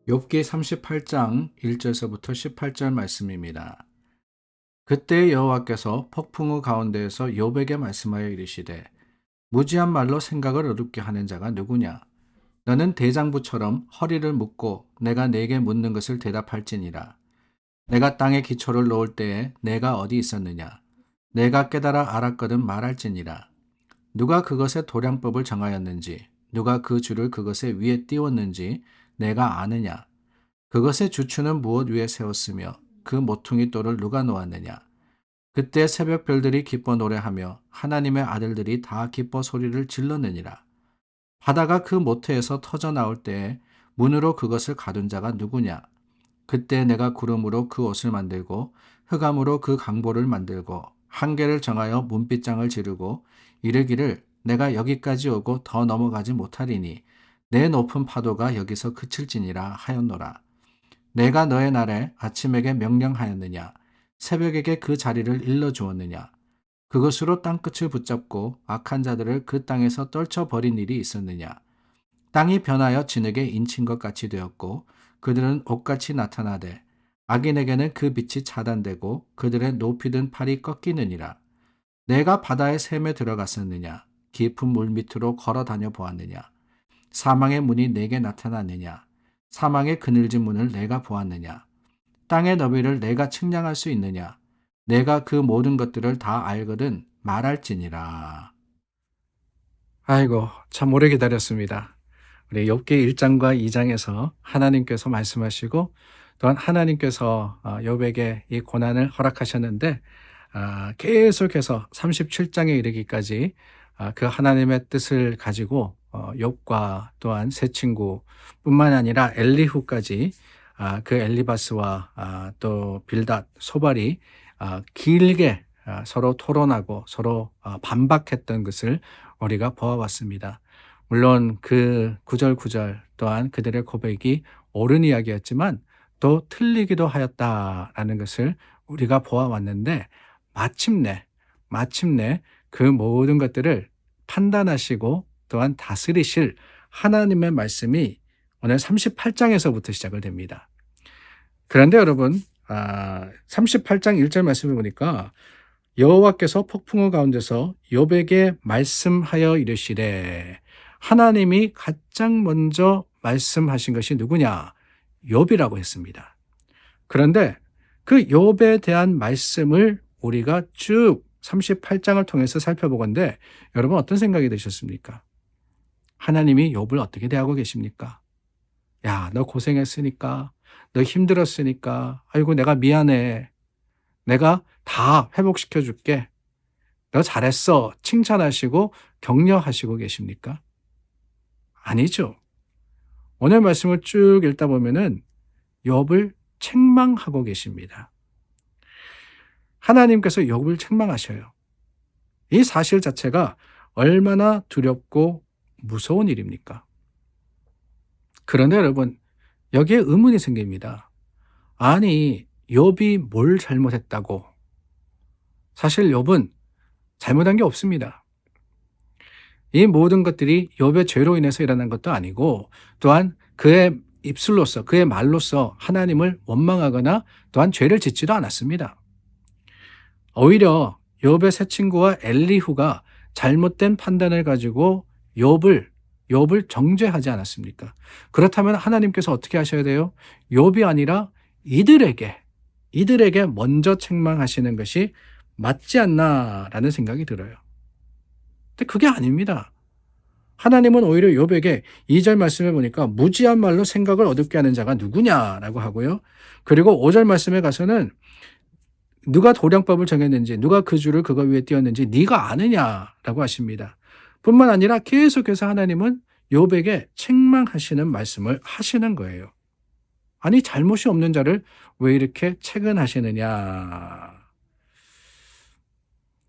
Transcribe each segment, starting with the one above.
욥기 38장 1절서부터 18절 말씀입니다. 그때 여호와께서 폭풍우 가운데에서 욥에게 말씀하여 이르시되 무지한 말로 생각을 어둡게 하는 자가 누구냐? 너는 대장부처럼 허리를 묶고 내가 네게 묻는 것을 대답할지니라. 내가 땅에 기초를 놓을 때에 내가 어디 있었느냐? 내가 깨달아 알았거든 말할지니라. 누가 그것의 도량법을 정하였는지, 누가 그 줄을 그것의 위에 띄웠는지 내가 아느냐? 그것의 주추는 무엇 위에 세웠으며 그 모퉁이 돌을 누가 놓았느냐? 그때 새벽 별들이 기뻐 노래하며 하나님의 아들들이 다 기뻐 소리를 질렀느니라. 바다가 그 모태에서 터져 나올 때에 문으로 그것을 가둔 자가 누구냐? 그때 내가 구름으로 그 옷을 만들고 흑암으로 그 강보를 만들고 한계를 정하여 문빗장을 지르고 이르기를 내가 여기까지 오고 더 넘어가지 못하리니 내 높은 파도가 여기서 그칠지니라 하였노라. 내가 너의 날에 아침에게 명령하였느냐? 새벽에게 그 자리를 일러주었느냐? 그것으로 땅끝을 붙잡고 악한 자들을 그 땅에서 떨쳐버린 일이 있었느냐? 땅이 변하여 진흙에 인친 것 같이 되었고 그들은 옷같이 나타나되 악인에게는 그 빛이 차단되고 그들의 높이 든 팔이 꺾이느니라. 내가 바다의 샘에 들어갔었느냐? 깊은 물 밑으로 걸어 다녀 보았느냐? 사망의 문이 내게 나타났느냐? 사망의 그늘진 문을 내가 보았느냐? 땅의 너비를 내가 측량할 수 있느냐? 내가 그 모든 것들을 다 알거든 말할지니라. 아이고, 참 오래 기다렸습니다. 우리 욥기 1장과 2장에서 하나님께서 말씀하시고 또한 하나님께서 욥에게 이 고난을 허락하셨는데 계속해서 37장에 이르기까지 그 하나님의 뜻을 가지고 욥과 또한 세 친구뿐만 아니라 엘리후까지 그 엘리바스와 또 빌닷, 소발이 길게 서로 토론하고 서로 반박했던 것을 우리가 보아왔습니다. 물론 그 구절구절 또한 그들의 고백이 옳은 이야기였지만 또 틀리기도 하였다라는 것을 우리가 보아왔는데 마침내 그 모든 것들을 판단하시고 또한 다스리실 하나님의 말씀이 오늘 38장에서부터 시작을 됩니다. 그런데 여러분 38장 1절 말씀을 보니까 여호와께서 폭풍우 가운데서 욥에게 말씀하여 이르시되 하나님이 가장 먼저 말씀하신 것이 누구냐? 욥이라고 했습니다. 그런데 그 욥에 대한 말씀을 우리가 쭉 38장을 통해서 살펴보건대 여러분 어떤 생각이 드셨습니까? 하나님이 욥을 어떻게 대하고 계십니까? 야, 너 고생했으니까, 너 힘들었으니까, 아이고 내가 미안해. 내가 다 회복시켜 줄게. 너 잘했어. 칭찬하시고 격려하시고 계십니까? 아니죠. 오늘 말씀을 쭉 읽다 보면은 욥을 책망하고 계십니다. 하나님께서 욥을 책망하셔요. 이 사실 자체가 얼마나 두렵고 무서운 일입니까? 그런데 여러분, 여기에 의문이 생깁니다. 아니, 욥이 뭘 잘못했다고? 사실 욥은 잘못한 게 없습니다. 이 모든 것들이 욥의 죄로 인해서 일어난 것도 아니고 또한 그의 입술로서 그의 말로서 하나님을 원망하거나 또한 죄를 짓지도 않았습니다. 오히려 욥의 세 친구와 엘리후가 잘못된 판단을 가지고 욥을 정죄하지 않았습니까? 그렇다면 하나님께서 어떻게 하셔야 돼요? 욥이 아니라 이들에게 먼저 책망하시는 것이 맞지 않나라는 생각이 들어요. 근데 그게 아닙니다. 하나님은 오히려 욥에게 2절 말씀에 보니까 무지한 말로 생각을 어둡게 하는 자가 누구냐라고 하고요. 그리고 5절 말씀에 가서는 누가 도량법을 정했는지 누가 그 줄을 그거 위에 띄었는지 네가 아느냐라고 하십니다. 뿐만 아니라 계속해서 하나님은 욥에게 책망하시는 말씀을 하시는 거예요. 아니 잘못이 없는 자를 왜 이렇게 채근하시느냐.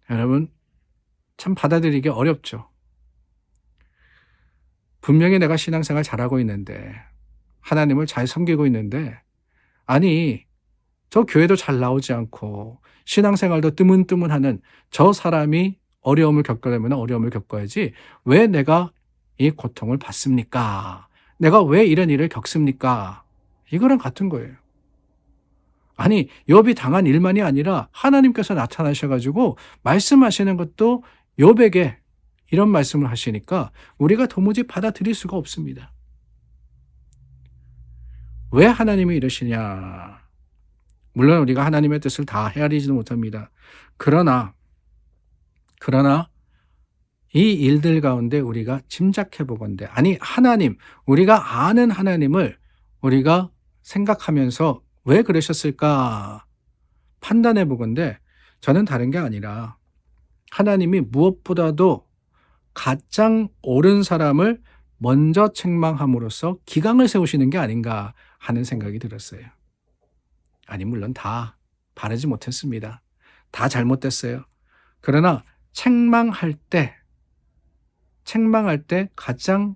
여러분 참 받아들이기 어렵죠. 분명히 내가 신앙생활 잘하고 있는데 하나님을 잘 섬기고 있는데 아니 저 교회도 잘 나오지 않고 신앙생활도 뜨문뜨문하는 저 사람이 어려움을 겪으려면 어려움을 겪어야지 왜 내가 이 고통을 받습니까? 내가 왜 이런 일을 겪습니까? 이거랑 같은 거예요. 아니, 욥이 당한 일만이 아니라 하나님께서 나타나셔 가지고 말씀하시는 것도 욥에게 이런 말씀을 하시니까 우리가 도무지 받아들일 수가 없습니다. 왜 하나님이 이러시냐? 물론 우리가 하나님의 뜻을 다 헤아리지도 못합니다. 그러나 이 일들 가운데 우리가 짐작해 보건대, 아니 하나님, 우리가 아는 하나님을 우리가 생각하면서 왜 그러셨을까 판단해 보건대, 저는 다른 게 아니라 하나님이 무엇보다도 가장 옳은 사람을 먼저 책망함으로써 기강을 세우시는 게 아닌가 하는 생각이 들었어요. 아니, 물론 다 바르지 못했습니다. 다 잘못됐어요. 그러나 책망할 때 가장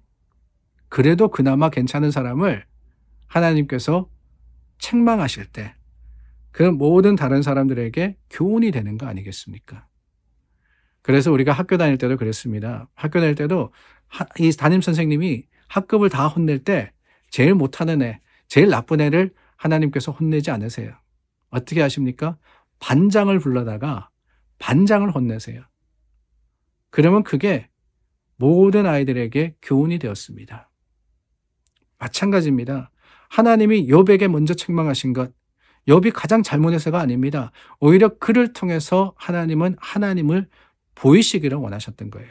그래도 그나마 괜찮은 사람을 하나님께서 책망하실 때 그 모든 다른 사람들에게 교훈이 되는 거 아니겠습니까? 그래서 우리가 학교 다닐 때도 그랬습니다. 학교 다닐 때도 이 담임 선생님이 학급을 다 혼낼 때 제일 못하는 애, 제일 나쁜 애를 하나님께서 혼내지 않으세요. 어떻게 하십니까? 반장을 불러다가 반장을 혼내세요. 그러면 그게 모든 아이들에게 교훈이 되었습니다. 마찬가지입니다. 하나님이 욥에게 먼저 책망하신 것, 욥이 가장 잘못해서가 아닙니다. 오히려 그를 통해서 하나님은 하나님을 보이시기를 원하셨던 거예요.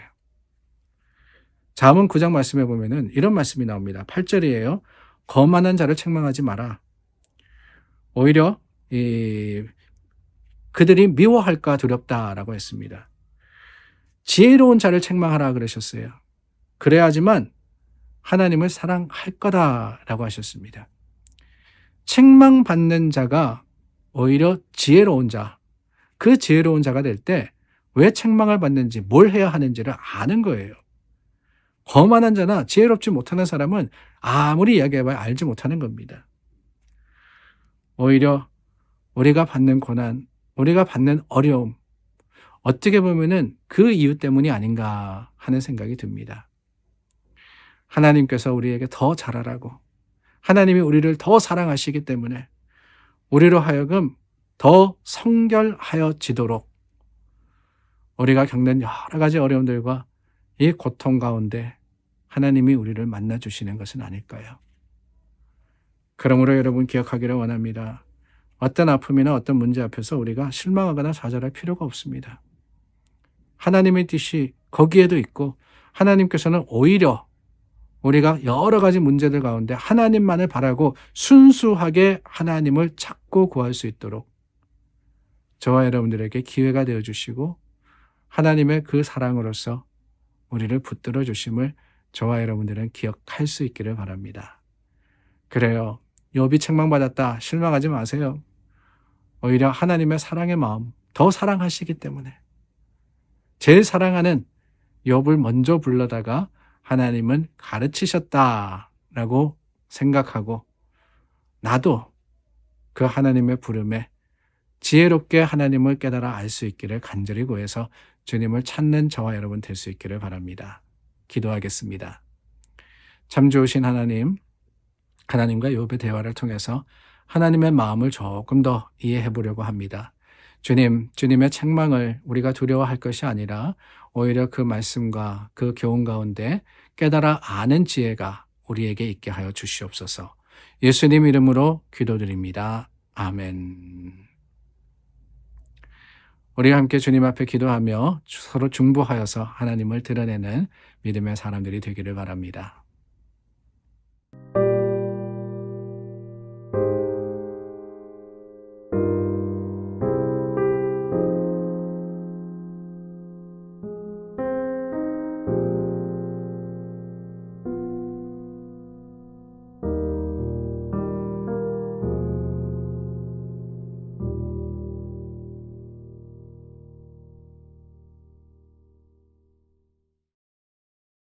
잠언 9장 말씀에 보면은 이런 말씀이 나옵니다. 8절이에요. 거만한 자를 책망하지 마라. 오히려 그들이 미워할까 두렵다라고 했습니다. 지혜로운 자를 책망하라 그러셨어요. 그래야지만 하나님을 사랑할 거다라고 하셨습니다. 책망받는 자가 오히려 지혜로운 자, 그 지혜로운 자가 될 때 왜 책망을 받는지, 뭘 해야 하는지를 아는 거예요. 거만한 자나 지혜롭지 못하는 사람은 아무리 이야기해봐야 알지 못하는 겁니다. 오히려 우리가 받는 고난, 우리가 받는 어려움, 어떻게 보면은 그 이유 때문이 아닌가 하는 생각이 듭니다. 하나님께서 우리에게 더 잘하라고, 하나님이 우리를 더 사랑하시기 때문에 우리로 하여금 더 성결하여지도록 우리가 겪는 여러 가지 어려움들과 이 고통 가운데 하나님이 우리를 만나주시는 것은 아닐까요? 그러므로 여러분 기억하기를 원합니다. 어떤 아픔이나 어떤 문제 앞에서 우리가 실망하거나 좌절할 필요가 없습니다. 하나님의 뜻이 거기에도 있고, 하나님께서는 오히려 우리가 여러 가지 문제들 가운데 하나님만을 바라고 순수하게 하나님을 찾고 구할 수 있도록 저와 여러분들에게 기회가 되어주시고, 하나님의 그 사랑으로서 우리를 붙들어 주심을 저와 여러분들은 기억할 수 있기를 바랍니다. 그래요. 욥이 책망받았다, 실망하지 마세요. 오히려 하나님의 사랑의 마음, 더 사랑하시기 때문에 제일 사랑하는 욥을 먼저 불러다가 하나님은 가르치셨다라고 생각하고, 나도 그 하나님의 부름에 지혜롭게 하나님을 깨달아 알 수 있기를 간절히 구해서 주님을 찾는 저와 여러분 될 수 있기를 바랍니다. 기도하겠습니다. 참 좋으신 하나님, 하나님과 욥의 대화를 통해서 하나님의 마음을 조금 더 이해해 보려고 합니다. 주님의 책망을 우리가 두려워할 것이 아니라 오히려 그 말씀과 그 교훈 가운데 깨달아 아는 지혜가 우리에게 있게 하여 주시옵소서. 예수님 이름으로 기도드립니다. 아멘. 우리가 함께 주님 앞에 기도하며 서로 중보하여서 하나님을 드러내는 믿음의 사람들이 되기를 바랍니다.